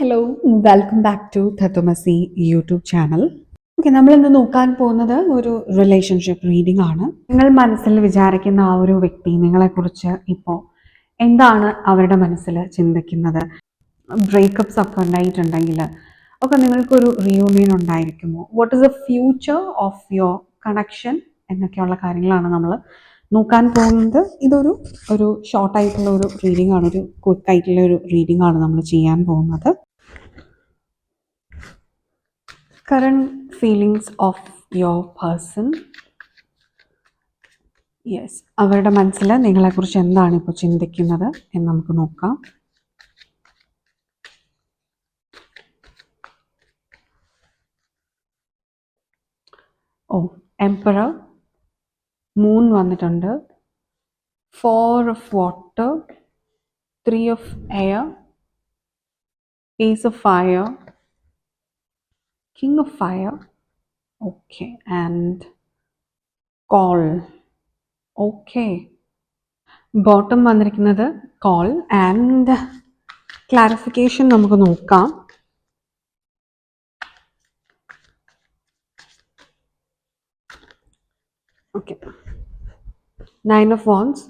Hello, welcome back to Tattvamasi YouTube channel. Okay, നമ്മളിന്ന് നോക്കാൻ പോകുന്നത് ഒരു റിലേഷൻഷിപ്പ് റീഡിംഗ് ആണ്. നിങ്ങൾ മനസ്സിൽ വിചാരിക്കുന്ന ആ ഒരു വ്യക്തി നിങ്ങളെക്കുറിച്ച് ഇപ്പോൾ എന്താണ് അവരുടെ മനസ്സിൽ ചിന്തിക്കുന്നത്? ബ്രേക്കപ്സ് ഒക്കെ ഉണ്ടായിട്ടുണ്ടെങ്കിൽ ഒക്കെ നിങ്ങൾക്കൊരു റിയൂണിയൻ ഉണ്ടായിരിക്കുമോ? What is the future of your connection എന്നൊക്കെയുള്ള കാര്യങ്ങളാണ് നമ്മൾ നോക്കാൻ പോകുന്നത്. ഇതൊരു ഷോർട്ടായിട്ടുള്ള ഒരു റീഡിംഗ് ആണ്, ഒരു ക്വിക്ക് ആയിട്ടുള്ള ഒരു റീഡിംഗ് ആണ് നമ്മൾ ചെയ്യാൻ പോകുന്നത്. Current feelings of your person. Yes, അവരുടെ മനസ്സിൽ നിങ്ങളെക്കുറിച്ച് എന്താണ് ഇപ്പോൾ ചിന്തിക്കുന്നത് എന്ന് നമുക്ക് നോക്കാം. എംപറർ, മൂൺ വന്നിട്ടുണ്ട്, 4 of water, 3 of air, ace of fire, king of fire, okay, and call. Okay, bottom വന്നിരിക്കുന്നത് കോൾ ആൻഡ് ക്ലാരിഫിക്കേഷൻ നമുക്ക് നോക്കാം. ഓക്കെ, 9 ഓഫ് വാൻഡ്സ്,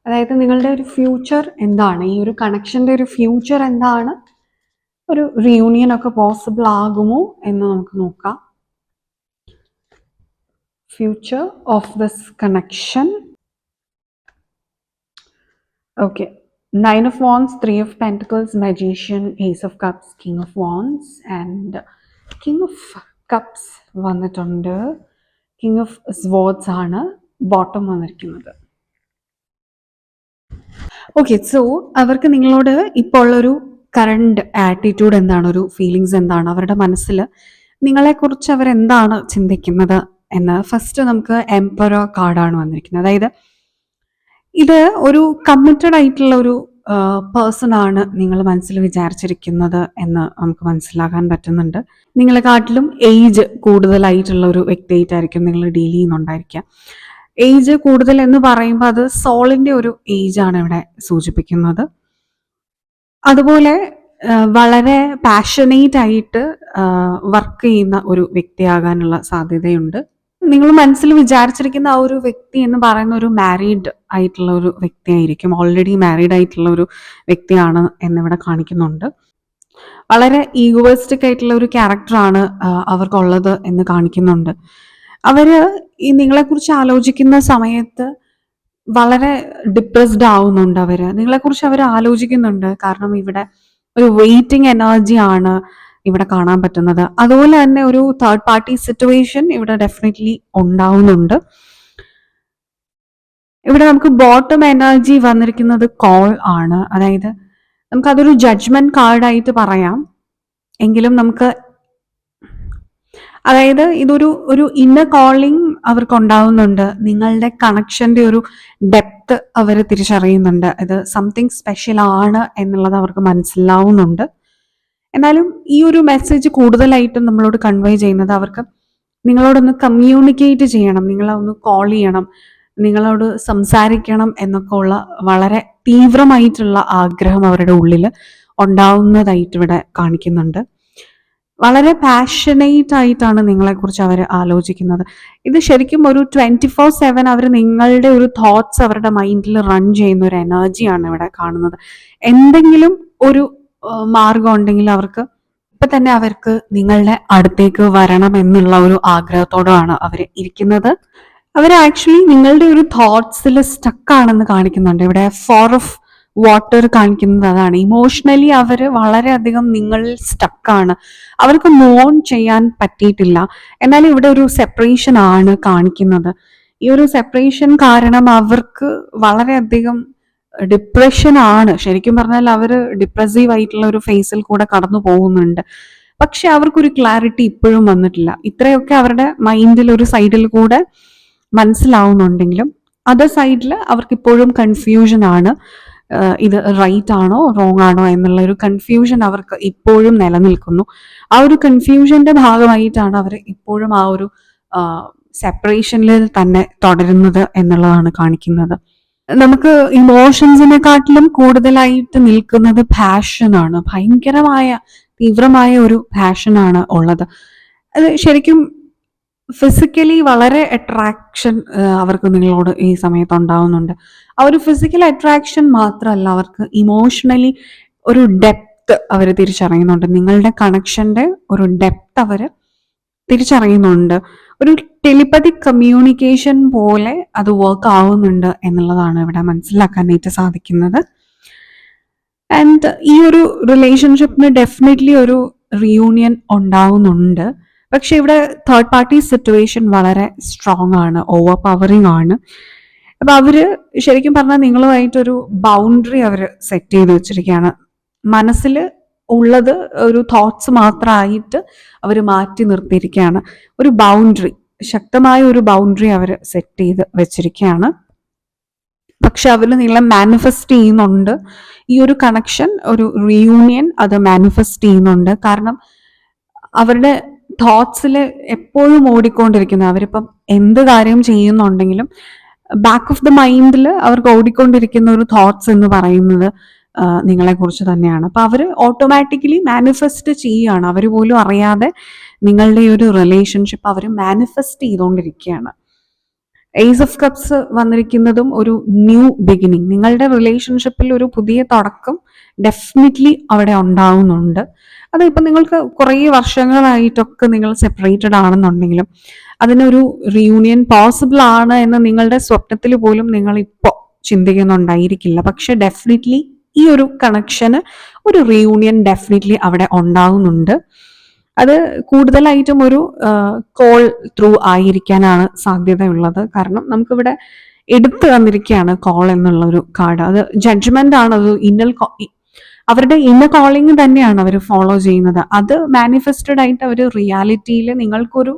അതായത് നിങ്ങളുടെ ഒരു ഫ്യൂച്ചർ എന്താണ്, ഈ ഒരു കണക്ഷൻ്റെ ഒരു ഫ്യൂച്ചർ എന്താണ്, ഒരു റിയൂണിയൻ ഒക്കെ പോസിബിൾ ആകുമോ എന്ന് നമുക്ക് നോക്കാം. Future of this connection. Okay, 9 of wands, 3 of pentacles, magician, ace of cups, king of wands and king of cups വന്നിട്ടുണ്ട്. കിങ് ഓഫ് സ്വേർഡ്സ് ആണ് ബോട്ടം വന്നിരിക്കുന്നത്. ഓക്കെ, സോ അവർക്ക് നിങ്ങളോട് ഇപ്പോൾ ഉള്ളൊരു കറണ്ട് ആറ്റിറ്റ്യൂഡ് എന്താണ്, ഒരു ഫീലിങ്സ് എന്താണ്, അവരുടെ മനസ്സിൽ നിങ്ങളെക്കുറിച്ച് അവരെന്താണ് ചിന്തിക്കുന്നത് എന്ന് ഫസ്റ്റ് നമുക്ക് എംപറർ കാർഡാണ് വന്നിരിക്കുന്നത്. അതായത് ഇത് ഒരു കമ്മിറ്റഡ് ആയിട്ടുള്ള ഒരു പേഴ്സൺ ആണ് നിങ്ങൾ മനസ്സിൽ വിചാരിച്ചിരിക്കുന്നത് എന്ന് നമുക്ക് മനസ്സിലാക്കാൻ പറ്റുന്നുണ്ട്. നിങ്ങളെക്കാട്ടിലും ഏജ് കൂടുതലായിട്ടുള്ള ഒരു വ്യക്തിയായിട്ടായിരിക്കും നിങ്ങൾ ഡീൽ ചെയ്യുന്നുണ്ടായിരിക്കുക. ഏജ് കൂടുതൽ എന്ന് പറയുമ്പോൾ അത് സോളിൻ്റെ ഒരു ഏജാണ് ഇവിടെ സൂചിപ്പിക്കുന്നത്. അതുപോലെ വളരെ പാഷനേറ്റ് ആയിട്ട് വർക്ക് ചെയ്യുന്ന ഒരു വ്യക്തിയാകാനുള്ള സാധ്യതയുണ്ട്. നിങ്ങൾ മനസ്സിൽ വിചാരിച്ചിരിക്കുന്ന ആ ഒരു വ്യക്തി എന്ന് പറയുന്ന ഒരു മാരീഡ് ആയിട്ടുള്ള ഒരു വ്യക്തിയായിരിക്കും, ഓൾറെഡി മാരീഡ് ആയിട്ടുള്ള ഒരു വ്യക്തിയാണ് എന്നിവിടെ കാണിക്കുന്നുണ്ട്. വളരെ ഈഗോയിസ്റ്റിക് ആയിട്ടുള്ള ഒരു ക്യാരക്ടറാണ് അവർക്കുള്ളത് എന്ന് കാണിക്കുന്നുണ്ട്. അവര് ഈ നിങ്ങളെക്കുറിച്ച് ആലോചിക്കുന്ന സമയത്ത് വളരെ ഡിപ്രസ്ഡ് ആവുന്നുണ്ട്. നിങ്ങളെക്കുറിച്ച് അവർ ആലോചിക്കുന്നുണ്ട്. കാരണം ഇവിടെ ഒരു വെയിറ്റിംഗ് എനർജി ആണ് ഇവിടെ കാണാൻ പറ്റുന്നത്. അതുപോലെ തന്നെ ഒരു തേർഡ് പാർട്ടി സിറ്റുവേഷൻ ഇവിടെ ഡെഫിനറ്റ്ലി ഉണ്ടാവുന്നുണ്ട്. ഇവിടെ നമുക്ക് ബോട്ടം എനർജി വന്നിരിക്കുന്നത് കോൾ ആണ്. അതായത് നമുക്കതൊരു ജഡ്ജ്മെന്റ് കാർഡായിട്ട് പറയാം. എങ്കിലും നമുക്ക് അതായത് ഇതൊരു ഇന്നർ കോളിംഗ് അവർക്ക് ഉണ്ടാവുന്നുണ്ട്. നിങ്ങളുടെ കണക്ഷന്റെ ഒരു ഡെപ്ത് അവർ തിരിച്ചറിയുന്നുണ്ട്. ഇത് സംതിങ് സ്പെഷ്യൽ ആണ് എന്നുള്ളത് അവർക്ക് മനസ്സിലാവുന്നുണ്ട്. എന്നാലും ഈ ഒരു മെസ്സേജ് കൂടുതലായിട്ടും നമ്മളോട് കൺവേ ചെയ്യുന്നത് അവർക്ക് നിങ്ങളോടൊന്ന് കമ്മ്യൂണിക്കേറ്റ് ചെയ്യണം, നിങ്ങളെ ഒന്ന് കോൾ ചെയ്യണം, നിങ്ങളോട് സംസാരിക്കണം എന്നൊക്കെ ഉള്ള വളരെ തീവ്രമായിട്ടുള്ള ആഗ്രഹം അവരുടെ ഉള്ളിൽ ഉണ്ടാവുന്നതായിട്ട് ഇവിടെ കാണിക്കുന്നുണ്ട്. വളരെ പാഷനേറ്റ് ആയിട്ടാണ് നിങ്ങളെക്കുറിച്ച് അവർ ആലോചിക്കുന്നത്. ഇത് ശരിക്കും ഒരു 24/7 അവർ നിങ്ങളുടെ ഒരു തോട്ട്സ് അവരുടെ മൈൻഡിൽ റൺ ചെയ്യുന്ന ഒരു എനർജിയാണ് ഇവിടെ കാണുന്നത്. എന്തെങ്കിലും ഒരു മാർഗം ഉണ്ടെങ്കിൽ അവർക്ക് ഇപ്പം തന്നെ അവർക്ക് നിങ്ങളുടെ അടുത്തേക്ക് വരണം എന്നുള്ള ഒരു ആഗ്രഹത്തോടാണ് അവർ ഇരിക്കുന്നത്. അവർ ആക്ച്വലി നിങ്ങളുടെ ഒരു തോട്ട്സിൽ സ്റ്റക്കാണെന്ന് കാണിക്കുന്നുണ്ട്. ഇവിടെ 4 ഓഫ് വാട്ടർ കാണിക്കുന്നത് അതാണ്. ഇമോഷണലി അവർ വളരെയധികം നിങ്ങളിൽ സ്റ്റക്കാണ്. അവർക്ക് മൂവ് ഓൺ ചെയ്യാൻ പറ്റിയിട്ടില്ല. എന്നാൽ ഇവിടെ ഒരു സെപ്പറേഷൻ ആണ് കാണിക്കുന്നത്. ഈ ഒരു സെപ്പറേഷൻ കാരണം അവർക്ക് വളരെയധികം ഡിപ്രഷൻ ആണ്. ശരിക്കും പറഞ്ഞാൽ അവർ ഡിപ്രസീവ് ആയിട്ടുള്ള ഒരു ഫേസിൽ കൂടെ കടന്നു പോകുന്നുണ്ട്. പക്ഷെ അവർക്കൊരു ക്ലാരിറ്റി ഇപ്പോഴും വന്നിട്ടില്ല. ഇത്രയൊക്കെ അവരുടെ മൈൻഡിൽ ഒരു സൈഡിൽ കൂടെ മനസ്സിലാവുന്നുണ്ടെങ്കിലും അതർ സൈഡിൽ അവർക്ക് ഇപ്പോഴും കൺഫ്യൂഷൻ ആണ്. ഇത് റൈറ്റ് ആണോ റോങ് ആണോ എന്നുള്ള ഒരു കൺഫ്യൂഷൻ അവർക്ക് ഇപ്പോഴും നിലനിൽക്കുന്നു. ആ ഒരു കൺഫ്യൂഷന്റെ ഭാഗമായിട്ടാണ് അവർ ഇപ്പോഴും ആ ഒരു സെപ്പറേഷനിൽ തന്നെ തുടരുന്നത് എന്നുള്ളതാണ് കാണിക്കുന്നത്. നമുക്ക് ഇമോഷൻസിനെക്കാട്ടിലും കൂടുതലായിട്ട് നിൽക്കുന്നത് പാഷനാണ്. ഭയങ്കരമായ തീവ്രമായ ഒരു പാഷനാണ് ഉള്ളത്. അത് ശരിക്കും ഫിസിക്കലി വളരെ അട്രാക്ഷൻ അവർക്ക് നിങ്ങളോട് ഈ സമയത്ത് ഉണ്ടാവുന്നുണ്ട്. ആ ഒരു ഫിസിക്കൽ അട്രാക്ഷൻ മാത്രമല്ല, അവർക്ക് ഇമോഷണലി ഒരു ഡെപ്ത് അവർ തിരിച്ചറിയുന്നുണ്ട്. നിങ്ങളുടെ കണക്ഷന്റെ ഒരു ഡെപ്ത് അവർ തിരിച്ചറിയുന്നുണ്ട്. ഒരു ടെലിപ്പതിക് കമ്മ്യൂണിക്കേഷൻ പോലെ അത് വർക്ക് ആവുന്നുണ്ട് എന്നുള്ളതാണ് ഇവിടെ മനസ്സിലാക്കാനായിട്ട് സാധിക്കുന്നത്. ആൻഡ് ഈ ഒരു റിലേഷൻഷിപ്പിന് ഡെഫിനറ്റ്ലി ഒരു റിയൂണിയൻ ഉണ്ടാവുന്നുണ്ട്. പക്ഷെ ഇവിടെ തേർഡ് പാർട്ടി സിറ്റുവേഷൻ വളരെ സ്ട്രോങ് ആണ്, ഓവർ പവറിങ് ആണ്. അപ്പൊ അവര് ശരിക്കും പറഞ്ഞാൽ നിങ്ങളുമായിട്ടൊരു ബൗണ്ടറി അവർ സെറ്റ് ചെയ്ത് വെച്ചിരിക്കുകയാണ്. മനസ്സിൽ ഉള്ളത് ഒരു തോട്ട്സ് മാത്രമായിട്ട് അവർ മാറ്റി നിർത്തിയിരിക്കുകയാണ്. ഒരു ബൗണ്ടറി, ശക്തമായ ഒരു ബൗണ്ടറി അവർ സെറ്റ് ചെയ്ത് വെച്ചിരിക്കുകയാണ്. പക്ഷെ അവർ നിങ്ങളെ മാനിഫെസ്റ്റ് ചെയ്യുന്നുണ്ട്. ഈ ഒരു കണക്ഷൻ, ഒരു റീയൂണിയൻ അത് മാനിഫെസ്റ്റ് ചെയ്യുന്നുണ്ട്. കാരണം അവരുടെ തോട്ട്സിൽ എപ്പോഴും ഓടിക്കൊണ്ടിരിക്കുന്നത്, അവരിപ്പം എന്ത് കാര്യം ചെയ്യുന്നുണ്ടെങ്കിലും ബാക്ക് ഓഫ് ദ മൈൻഡിൽ അവർക്ക് ഓടിക്കൊണ്ടിരിക്കുന്ന ഒരു തോട്ട്സ് എന്ന് പറയുന്നത് നിങ്ങളെക്കുറിച്ച് തന്നെയാണ്. അപ്പൊ അവർ ഓട്ടോമാറ്റിക്കലി മാനിഫെസ്റ്റ് ചെയ്യുകയാണ്. അവർ പോലും അറിയാതെ നിങ്ങളുടെ ഒരു റിലേഷൻഷിപ്പ് അവർ മാനിഫെസ്റ്റ് ചെയ്തുകൊണ്ടിരിക്കുകയാണ്. ഏസ് ഓഫ് കപ്സ് വന്നിരിക്കുന്നതും ഒരു ന്യൂ ബിഗിനിങ്, നിങ്ങളുടെ റിലേഷൻഷിപ്പിൽ ഒരു പുതിയ തുടക്കം ഡെഫിനറ്റ്ലി അവിടെ ഉണ്ടാവുന്നുണ്ട്. അത് ഇപ്പം നിങ്ങൾക്ക് കുറേ വർഷങ്ങളായിട്ടൊക്കെ നിങ്ങൾ സെപ്പറേറ്റഡ് ആണെന്നുണ്ടെങ്കിലും അതിനൊരു റീയൂണിയൻ പോസിബിൾ ആണ് എന്ന് നിങ്ങളുടെ സ്വപ്നത്തിൽ പോലും നിങ്ങൾ ഇപ്പോൾ ചിന്തിക്കുന്നുണ്ടായിരിക്കില്ല. പക്ഷെ ഡെഫിനറ്റ്ലി ഈ ഒരു കണക്ഷന് ഒരു റീയൂണിയൻ ഡെഫിനറ്റ്ലി അവിടെ ഉണ്ടാവുന്നുണ്ട്. അത് കൂടുതലായിട്ടും ഒരു കോൾ ത്രൂ ആയിരിക്കാനാണ് സാധ്യതയുള്ളത്. കാരണം നമുക്കിവിടെ എടുത്തു തന്നിരിക്കുകയാണ് കോൾ എന്നുള്ള ഒരു കാർഡ്. അത് ജഡ്ജ്മെന്റ് ആണ്, അത് അവരുടെ ഇന്നർ കോളിംഗ് തന്നെയാണ് അവർ ഫോളോ ചെയ്യുന്നത്. അത് മാനിഫെസ്റ്റഡ് ആയിട്ട് അവർ റിയാലിറ്റിയിൽ നിങ്ങൾക്കൊരു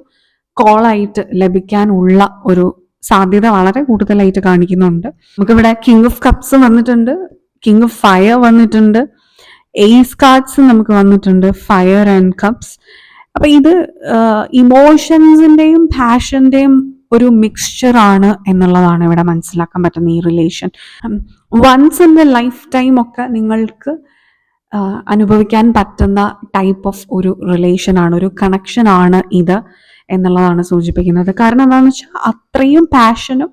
കോളായിട്ട് ലഭിക്കാനുള്ള ഒരു സാധ്യത വളരെ കൂടുതലായിട്ട് കാണിക്കുന്നുണ്ട്. നമുക്കിവിടെ കിങ് ഓഫ് കപ്സ് വന്നിട്ടുണ്ട്, കിങ് ഓഫ് ഫയർ വന്നിട്ടുണ്ട്, ഏസ് കാർഡ്സ് നമുക്ക് വന്നിട്ടുണ്ട്, ഫയർ ആൻഡ് കപ്സ്. അപ്പൊ ഇത് ഇമോഷൻസിന്റെയും പാഷന്റെയും ഒരു മിക്സ്ചർ ആണ് എന്നുള്ളതാണ് ഇവിടെ മനസ്സിലാക്കാൻ പറ്റുന്ന ഈ relation. Once in the lifetime ഒക്കെ നിങ്ങൾക്ക് അനുഭവിക്കാൻ പറ്റുന്ന ടൈപ്പ് ഓഫ് ഒരു റിലേഷൻ ആണ്, ഒരു കണക്ഷൻ ആണ് ഇത് എന്നുള്ളതാണ് സൂചിപ്പിക്കുന്നത്. കാരണം എന്താണെന്ന് വെച്ചാൽ അത്രയും പാഷനും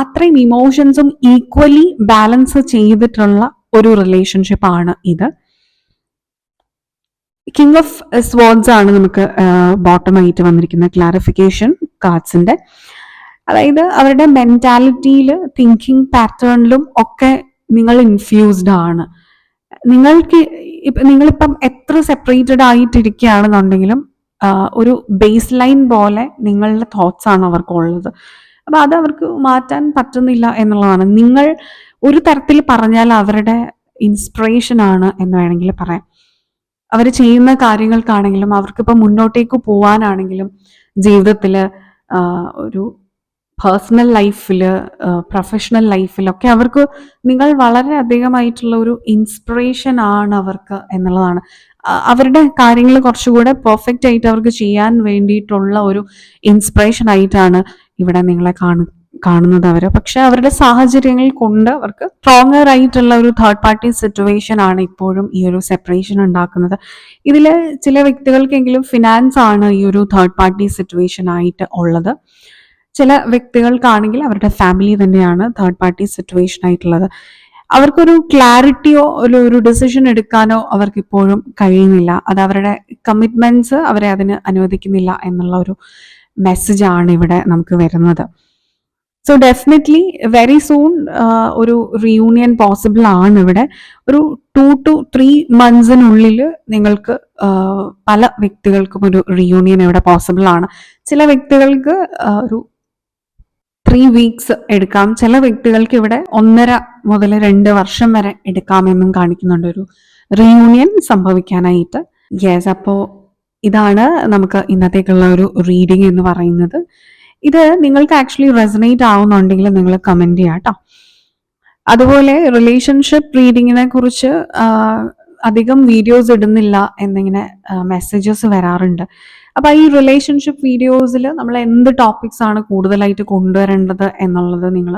അത്രയും ഇമോഷൻസും ഈക്വലി ബാലൻസ് ചെയ്തിട്ടുള്ള ഒരു റിലേഷൻഷിപ്പ് ആണ് ഇത്. കിങ് ഓഫ് സ്വാർഡ്സ് ആണ് നമുക്ക് ബോട്ടം ആയിട്ട് വന്നിരിക്കുന്ന ക്ലാരിഫിക്കേഷൻ കാർഡ്സിന്റെ. അതായത് അവരുടെ മെന്റാലിറ്റിയിൽ, തിങ്കിങ് പാറ്റേണിലും ഒക്കെ നിങ്ങൾ ഇൻഫ്യൂസ്ഡ് ആണ്. നിങ്ങളിപ്പം എത്ര സെപ്പറേറ്റഡ് ആയിട്ടിരിക്കുകയാണെന്നുണ്ടെങ്കിലും ഒരു ബേസ് ലൈൻ പോലെ നിങ്ങളുടെ തോട്ട്സ് ആണ് അവർക്കുള്ളത്. അപ്പൊ അത് അവർക്ക് മാറ്റാൻ പറ്റുന്നില്ല എന്നുള്ളതാണ്. നിങ്ങൾ ഒരു തരത്തിൽ പറഞ്ഞാൽ അവരുടെ ഇൻസ്പിറേഷൻ ആണ് എന്ന് വേണമെങ്കിൽ പറയാം. അവർ ചെയ്യുന്ന കാര്യങ്ങൾക്കാണെങ്കിലും അവർക്കിപ്പോൾ മുന്നോട്ടേക്ക് പോവാനാണെങ്കിലും ജീവിതത്തിൽ ഒരു പേഴ്സണൽ ലൈഫിൽ, പ്രൊഫഷണൽ ലൈഫിലൊക്കെ അവർക്ക് നിങ്ങൾ വളരെ അധികമായിട്ടുള്ള ഒരു ഇൻസ്പിറേഷൻ ആണ് അവർക്ക് എന്നുള്ളതാണ്. അവരുടെ കാര്യങ്ങൾ കുറച്ചുകൂടെ പെർഫെക്റ്റ് ആയിട്ട് അവർക്ക് ചെയ്യാൻ വേണ്ടിയിട്ടുള്ള ഒരു ഇൻസ്പിറേഷൻ ആയിട്ടാണ് ഇവിടെ നിങ്ങളെ കാണുന്നത് അവർ. പക്ഷെ അവരുടെ സാഹചര്യങ്ങൾ കൊണ്ട് അവർക്ക് സ്ട്രോങ്ങർ ആയിട്ടുള്ള ഒരു തേർഡ് പാർട്ടി സിറ്റുവേഷൻ ആണ് ഇപ്പോഴും ഈ ഒരു സെപ്പറേഷൻ ഉണ്ടാക്കുന്നത്. ഇതിൽ ചില വ്യക്തികൾക്കെങ്കിലും ഫിനാൻസ് ആണ് ഈ ഒരു തേർഡ് പാർട്ടി സിറ്റുവേഷൻ ആയിട്ട് ഉള്ളത്. ചില വ്യക്തികൾക്കാണെങ്കിൽ അവരുടെ ഫാമിലി തന്നെയാണ് തേർഡ് പാർട്ടി സിറ്റുവേഷൻ ആയിട്ടുള്ളത്. അവർക്കൊരു ക്ലാരിറ്റിയോ ഒരു ഡിസിഷൻ എടുക്കാനോ അവർക്ക് ഇപ്പോഴും കഴിയുന്നില്ല. അത് അവരുടെ കമ്മിറ്റ്മെന്റ്സ് അവരെ അതിന് അനുവദിക്കുന്നില്ല എന്നുള്ള ഒരു മെസ്സേജ് ആണ് ഇവിടെ നമുക്ക് വരുന്നത്. സോ ഡെഫിനറ്റ്ലി വെരി സൂൺ ഒരു റീയൂണിയൻ പോസിബിൾ ആണ് ഇവിടെ. ഒരു 2 to 3 months നിങ്ങൾക്ക് പല വ്യക്തികൾക്കും ഒരു റീയൂണിയൻ ഇവിടെ പോസിബിൾ ആണ്. ചില വ്യക്തികൾക്ക് ഒരു 3 weeks എടുക്കാം. ചില വ്യക്തികൾക്ക് ഇവിടെ 1.5 മുതൽ 2 വർഷം വരെ എടുക്കാമെന്നും കാണിക്കുന്നുണ്ട് ഒരു റീയൂണിയൻ സംഭവിക്കാനായിട്ട്. യെസ്, അപ്പോൾ ഇതാണ് നമുക്ക് ഇന്നത്തേക്കുള്ള ഒരു റീഡിങ് എന്ന് പറയുന്നത്. ഇത് നിങ്ങൾക്ക് ആക്ച്വലി റെസനേറ്റ് ആവുന്നുണ്ടെങ്കിൽ നിങ്ങൾ കമന്റ് ചെയ്യാം കേട്ടോ. അതുപോലെ റിലേഷൻഷിപ്പ് റീഡിങ്ങിനെ കുറിച്ച് അധികം വീഡിയോസ് ഇടുന്നില്ല എന്നിങ്ങനെ മെസ്സേജസ് വരാറുണ്ട്. അപ്പൊ ഈ റിലേഷൻഷിപ്പ് വീഡിയോസിൽ നമ്മൾ എന്ത് ടോപ്പിക്സ് ആണ് കൂടുതലായിട്ട് കൊണ്ടുവരേണ്ടത് എന്നുള്ളത് നിങ്ങൾ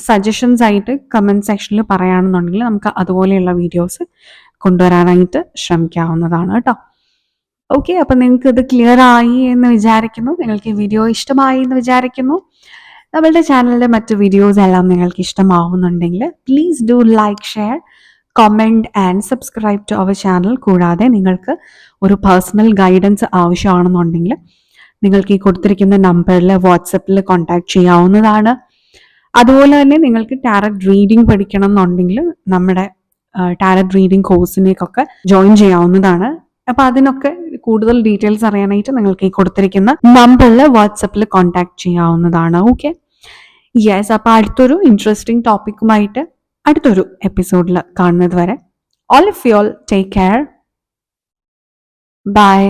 സജഷൻസ് ആയിട്ട് കമൻറ്റ് സെക്ഷനിൽ പറയുകയാണെന്നുണ്ടെങ്കിൽ നമുക്ക് അതുപോലെയുള്ള വീഡിയോസ് കൊണ്ടുവരാനായിട്ട് ശ്രമിക്കാവുന്നതാണ് കേട്ടോ. ഓക്കെ, അപ്പം നിങ്ങൾക്ക് ഇത് ക്ലിയർ ആയി എന്ന് വിചാരിക്കുന്നു. നിങ്ങൾക്ക് ഈ വീഡിയോ ഇഷ്ടമായി എന്ന് വിചാരിക്കുന്നു. നമ്മളുടെ ചാനലിലെ മറ്റു വീഡിയോസ് എല്ലാം നിങ്ങൾക്ക് ഇഷ്ടമാവുന്നുണ്ടെങ്കിൽ please do like, share, comment and subscribe to our channel. കൂടാതെ നിങ്ങൾക്ക് ഒരു പേഴ്സണൽ ഗൈഡൻസ് ആവശ്യമാണെന്നുണ്ടെങ്കിൽ നിങ്ങൾക്ക് ഈ കൊടുത്തിരിക്കുന്ന നമ്പറിൽ വാട്സപ്പിൽ കോൺടാക്ട് ചെയ്യാവുന്നതാണ്. അതുപോലെ തന്നെ നിങ്ങൾക്ക് ടാരറ്റ് റീഡിംഗ് പഠിക്കണം എന്നുണ്ടെങ്കിൽ നമ്മുടെ ടാരറ്റ് റീഡിംഗ് കോഴ്സിനേക്കൊക്കെ ജോയിൻ ചെയ്യാവുന്നതാണ്. അപ്പൊ അതിനൊക്കെ കൂടുതൽ ഡീറ്റെയിൽസ് അറിയാനായിട്ട് നിങ്ങൾക്ക് ഈ കൊടുത്തിരിക്കുന്ന നമ്പറിൽ വാട്സപ്പിൽ കോൺടാക്ട് ചെയ്യാവുന്നതാണ്. Okay, yes. അപ്പൊ അടുത്തൊരു ഇൻട്രസ്റ്റിംഗ് ടോപ്പിക്കുമായിട്ട് അടുത്തൊരു എപ്പിസോഡിൽ കാണുന്നത് വരെ all of you all take care. By.